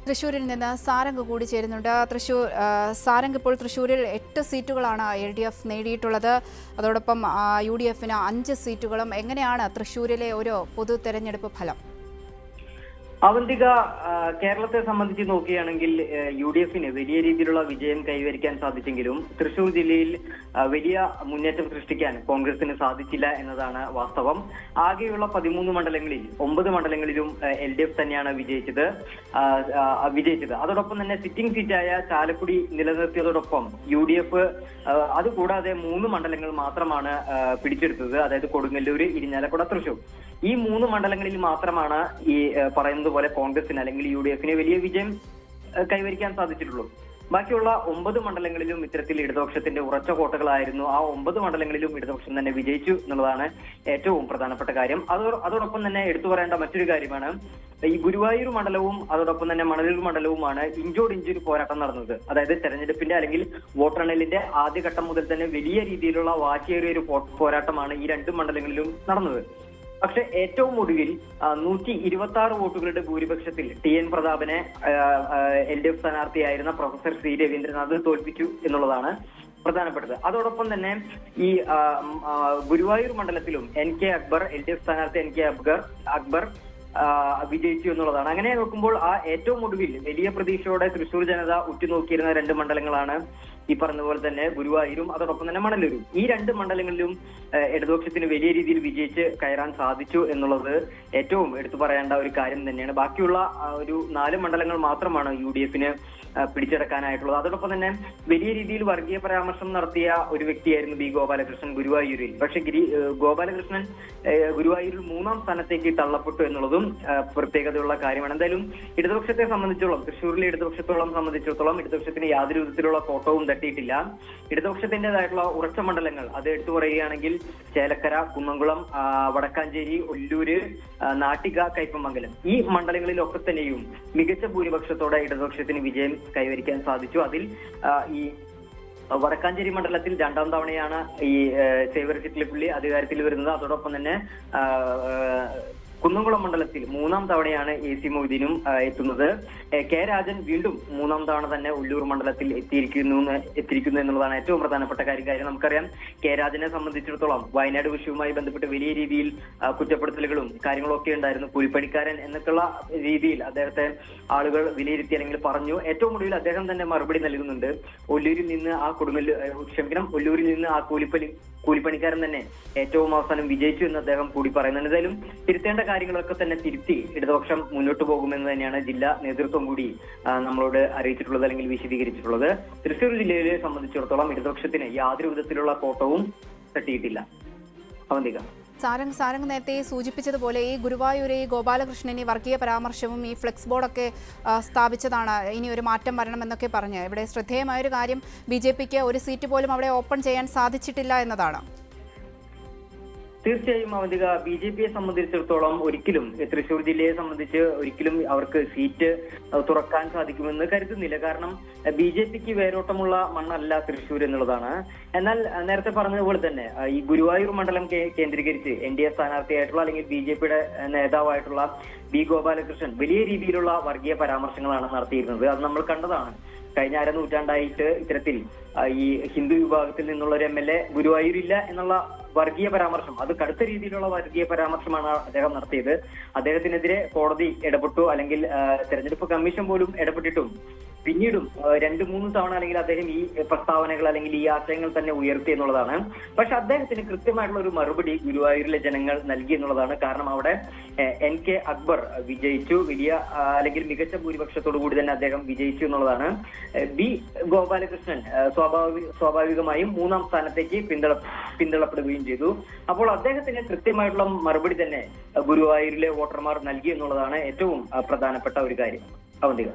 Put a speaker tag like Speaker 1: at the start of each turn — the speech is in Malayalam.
Speaker 1: തൃശ്ശൂരിൽ നിന്ന് സാരംഗ് കൂടി ചേരുന്നുണ്ട്. സാരംഗ്, ഇപ്പോൾ തൃശ്ശൂരിൽ 8 സീറ്റുകളാണ് LDF നേടിയിട്ടുള്ളത്. അതോടൊപ്പം UDFന് 5 സീറ്റുകളും. എങ്ങനെയാണ് തൃശ്ശൂരിലെ ഒരു പൊതു തെരഞ്ഞെടുപ്പ് ഫലം?
Speaker 2: അവന്തിക, കേരളത്തെ സംബന്ധിച്ച് നോക്കുകയാണെങ്കിൽ UDFന് വലിയ രീതിയിലുള്ള വിജയം കൈവരിക്കാൻ സാധിച്ചെങ്കിലും തൃശൂർ ജില്ലയിൽ വലിയ മുന്നേറ്റം സൃഷ്ടിക്കാൻ കോൺഗ്രസിന് സാധിച്ചില്ല എന്നതാണ് വാസ്തവം. ആകെയുള്ള 13 മണ്ഡലങ്ങളിൽ 9 മണ്ഡലങ്ങളിലും LDF തന്നെയാണ് വിജയിച്ചത്. അതോടൊപ്പം തന്നെ സിറ്റിംഗ് സീറ്റായ ചാലക്കുടി നിലനിർത്തിയതോടൊപ്പം UDF അതുകൂടാതെ 3 മണ്ഡലങ്ങൾ മാത്രമാണ് പിടിച്ചെടുത്തത്. അതായത് കൊടുങ്ങല്ലൂര്, ഇരിഞ്ഞാലക്കുട, തൃശൂർ. ഈ 3 മണ്ഡലങ്ങളിൽ മാത്രമാണ് ഈ പറയുന്നത് പോലെ കോൺഗ്രസിന് അല്ലെങ്കിൽ UDFന് വലിയ വിജയം കൈവരിക്കാൻ സാധിച്ചിട്ടുള്ളൂ. ബാക്കിയുള്ള 9 മണ്ഡലങ്ങളിലും ഇത്തരത്തിൽ ഇടതുപക്ഷത്തിന്റെ ഉറച്ച കോട്ടകളായിരുന്നു. ആ 9 മണ്ഡലങ്ങളിലും ഇടതുപക്ഷം തന്നെ വിജയിച്ചു എന്നുള്ളതാണ് ഏറ്റവും പ്രധാനപ്പെട്ട കാര്യം. അതോടൊപ്പം തന്നെ എടുത്തു പറയേണ്ട മറ്റൊരു കാര്യമാണ്, ഈ ഗുരുവായൂർ മണ്ഡലവും അതോടൊപ്പം തന്നെ മണലൂർ മണ്ഡലവുമാണ് ഇഞ്ചോടിഞ്ചൊരു പോരാട്ടം നടന്നത്. അതായത് തെരഞ്ഞെടുപ്പിന്റെ അല്ലെങ്കിൽ വോട്ടെണ്ണലിന്റെ ആദ്യഘട്ടം മുതൽ തന്നെ വലിയ രീതിയിലുള്ള വാശിയേറിയ ഒരു പോരാട്ടമാണ് ഈ 2 മണ്ഡലങ്ങളിലും നടന്നത്. പക്ഷെ ഏറ്റവും ഒടുവിൽ 126 വോട്ടുകളുടെ ഭൂരിപക്ഷത്തിൽ TN പ്രതാപനെ LDF സ്ഥാനാർത്ഥിയായിരുന്ന പ്രൊഫസർ C രവീന്ദ്രനാഥ് തോൽപ്പിച്ചു എന്നുള്ളതാണ് പ്രധാനപ്പെട്ടത്. അതോടൊപ്പം തന്നെ ഈ ഗുരുവായൂർ മണ്ഡലത്തിലും NK അക്ബർ, LDF സ്ഥാനാർത്ഥി NK അക്ബർ വിജയിച്ചു എന്നുള്ളതാണ്. അങ്ങനെ നോക്കുമ്പോൾ ഏറ്റവും ഒടുവിൽ വലിയ പ്രതീക്ഷയോടെ തൃശൂർ ജനത ഉറ്റുനോക്കിയിരുന്ന 2 മണ്ഡലങ്ങളാണ് ഈ പറഞ്ഞതുപോലെ തന്നെ ഗുരുവായൂരും അതോടൊപ്പം തന്നെ മണലൂരും. ഈ 2 മണ്ഡലങ്ങളിലും ഇടതുപക്ഷത്തിന് വലിയ രീതിയിൽ വിജയിച്ച് കയറാൻ സാധിച്ചു എന്നുള്ളത് ഏറ്റവും എടുത്തു പറയേണ്ട ഒരു കാര്യം തന്നെയാണ്. ബാക്കിയുള്ള ഒരു 4 മണ്ഡലങ്ങൾ മാത്രമാണ് UDFന് പിടിച്ചെടുക്കാനായിട്ടുള്ളത്. അതോടൊപ്പം തന്നെ വലിയ രീതിയിൽ വർഗീയ പരാമർശം നടത്തിയ ഒരു വ്യക്തിയായിരുന്നു B ഗോപാലകൃഷ്ണൻ ഗുരുവായൂരിൽ. പക്ഷെ ഗോപാലകൃഷ്ണൻ ഗുരുവായൂരിൽ 3ാം സ്ഥാനത്തേക്ക് തള്ളപ്പെട്ടു എന്നുള്ളതും പ്രത്യേകതയുള്ള കാര്യമാണ്. എന്തായാലും ഇടതുപക്ഷത്തെ സംബന്ധിച്ചോളം, തൃശ്ശൂരിലെ ഇടതുപക്ഷത്തോളം സംബന്ധിച്ചിടത്തോളം ഇടതുപക്ഷത്തിന് യാതൊരു വിധത്തിലുള്ള കോട്ടവും തട്ടിയിട്ടില്ല. ഇടതുപക്ഷത്തിന്റേതായിട്ടുള്ള ഉറച്ച മണ്ഡലങ്ങൾ അത് എടുത്തു പറയുകയാണെങ്കിൽ ചേലക്കര, കുന്നംകുളം, വടക്കാഞ്ചേരി, ഒല്ലൂര്, നാട്ടിക, കയ്പമംഗലം, ഈ മണ്ഡലങ്ങളിലൊക്കെ തന്നെയും മികച്ച ഭൂരിപക്ഷത്തോടെ ഇടതുപക്ഷത്തിന് വിജയം കൈവരിക്കാൻ സാധിച്ചു. അതിൽ ഈ വടക്കാഞ്ചേരി മണ്ഡലത്തിൽ 2ാം തവണയാണ് ഈ സേവ്യർ ചിറ്റിലപ്പള്ളി അധികാരത്തിൽ വരുന്നത്. അതോടൊപ്പം തന്നെ കുന്നംകുളം മണ്ഡലത്തിൽ 3ാം തവണയാണ് AC മൊയ്തീനും എത്തുന്നത്. K രാജൻ വീണ്ടും 3ാം തവണ തന്നെ ഉള്ളൂർ മണ്ഡലത്തിൽ എത്തിയിരിക്കുന്നു എന്നുള്ളതാണ് ഏറ്റവും പ്രധാനപ്പെട്ട കാര്യം. നമുക്കറിയാം, K രാജനെ സംബന്ധിച്ചിടത്തോളം വയനാട് വിഷയവുമായി ബന്ധപ്പെട്ട് വലിയ രീതിയിൽ കുറ്റപ്പെടുത്തലുകളും കാര്യങ്ങളൊക്കെ ഉണ്ടായിരുന്നു. കൂലിപ്പണിക്കാരൻ എന്നൊക്കെയുള്ള രീതിയിൽ അദ്ദേഹത്തെ ആളുകൾ വിലയിരുത്തി അല്ലെങ്കിൽ പറഞ്ഞു. ഏറ്റവും ഒടുവിൽ അദ്ദേഹം തന്നെ മറുപടി നൽകുന്നുണ്ട്. ഒല്ലൂരിൽ നിന്ന് ആ കൂലിപ്പണിക്കാരൻ തന്നെ ഏറ്റവും അവസാനം വിജയിച്ചു എന്ന് അദ്ദേഹം കൂടി പറയുന്നുണ്ട്. എന്തായാലും തിരുത്തേണ്ട കാര്യങ്ങളൊക്കെ തന്നെ തിരുത്തി ഇടതുപക്ഷം മുന്നോട്ട് പോകുമെന്ന് തന്നെയാണ് ജില്ലാ നേതൃത്വം കൂടി നമ്മളോട് അറിയിച്ചിട്ടുള്ളത് അല്ലെങ്കിൽ വിശദീകരിച്ചിട്ടുള്ളത്. തൃശ്ശൂർ ജില്ലയെ സംബന്ധിച്ചിടത്തോളം ഇടതുപക്ഷത്തിന് യാതൊരു വിധത്തിലുള്ള കോട്ടവും തട്ടിയിട്ടില്ല. അവന്തിക,
Speaker 1: സാരംഗ് നേരത്തെ സൂചിപ്പിച്ചതുപോലെ ഈ ഗുരുവായൂർ ഈ ഗോപാലകൃഷ്ണൻ ഈ വർഗീയ പരാമർശവും ഈ ഫ്ലെക്സ് ബോർഡൊക്കെ സ്ഥാപിച്ചതാണ്. ഇനി ഒരു മാറ്റം വരണമെന്നൊക്കെ പറഞ്ഞ് ഇവിടെ ശ്രദ്ധേയമായൊരു കാര്യം, BJPക്ക് ഒരു സീറ്റ് പോലും അവിടെ ഓപ്പൺ ചെയ്യാൻ സാധിച്ചിട്ടില്ല എന്നതാണ്.
Speaker 2: തീർച്ചയായും അവന്തിക, BJPയെ സംബന്ധിച്ചിടത്തോളം ഒരിക്കലും തൃശ്ശൂർ ജില്ലയെ സംബന്ധിച്ച് ഒരിക്കലും അവർക്ക് സീറ്റ് തുറക്കാൻ സാധിക്കുമെന്ന് കരുതുന്നില്ല. കാരണം BJPക്ക് വേരോട്ടമുള്ള മണ്ണല്ല തൃശ്ശൂർ എന്നുള്ളതാണ്. എന്നാൽ നേരത്തെ പറഞ്ഞതുപോലെ തന്നെ ഈ ഗുരുവായൂർ മണ്ഡലം കേന്ദ്രീകരിച്ച് NDA സ്ഥാനാർത്ഥിയായിട്ടുള്ള അല്ലെങ്കിൽ BJPയുടെ നേതാവായിട്ടുള്ള B ഗോപാലകൃഷ്ണൻ വലിയ രീതിയിലുള്ള വർഗീയ പരാമർശങ്ങളാണ് നടത്തിയിരുന്നത്. അത് നമ്മൾ കണ്ടതാണ്. കഴിഞ്ഞ അരനൂറ്റാണ്ടായിട്ട് ഇത്തരത്തിൽ ഈ ഹിന്ദു വിഭാഗത്തിൽ നിന്നുള്ള ഒരു MLA ഗുരുവായൂരില്ല എന്നുള്ള വർഗീയ പരാമർശം, അത് കടുത്ത രീതിയിലുള്ള വർഗീയ പരാമർശമാണ് അദ്ദേഹം നടത്തിയത്. അദ്ദേഹത്തിനെതിരെ കോടതി ഇടപെട്ടു, അല്ലെങ്കിൽ തെരഞ്ഞെടുപ്പ് കമ്മീഷൻ പോലും ഇടപെട്ടിട്ടും പിന്നീടും 2-3 തവണ അല്ലെങ്കിൽ അദ്ദേഹം ഈ പ്രസ്താവനകൾ അല്ലെങ്കിൽ ഈ ആശയങ്ങൾ തന്നെ ഉയർത്തി എന്നുള്ളതാണ്. പക്ഷെ അദ്ദേഹത്തിന് കൃത്യമായിട്ടുള്ള ഒരു മറുപടി ഗുരുവായൂരിലെ ജനങ്ങൾ നൽകി എന്നുള്ളതാണ്. കാരണം അവിടെ NK അക്ബർ വിജയിച്ചു, വലിയ അല്ലെങ്കിൽ മികച്ച ഭൂരിപക്ഷത്തോടു കൂടി തന്നെ അദ്ദേഹം വിജയിച്ചു എന്നുള്ളതാണ്. B ഗോപാലകൃഷ്ണൻ സ്വാഭാവികമായും 3ാം സ്ഥാനത്തേക്ക് പിന്തള്ളപ്പെടുകയും ചെയ്തു. അപ്പോൾ അദ്ദേഹത്തിന് കൃത്യമായിട്ടുള്ള മറുപടി തന്നെ ഗുരുവായൂരിലെ വോട്ടർമാർ നൽകി എന്നുള്ളതാണ് ഏറ്റവും പ്രധാനപ്പെട്ട ഒരു കാര്യം. അവന്തിക.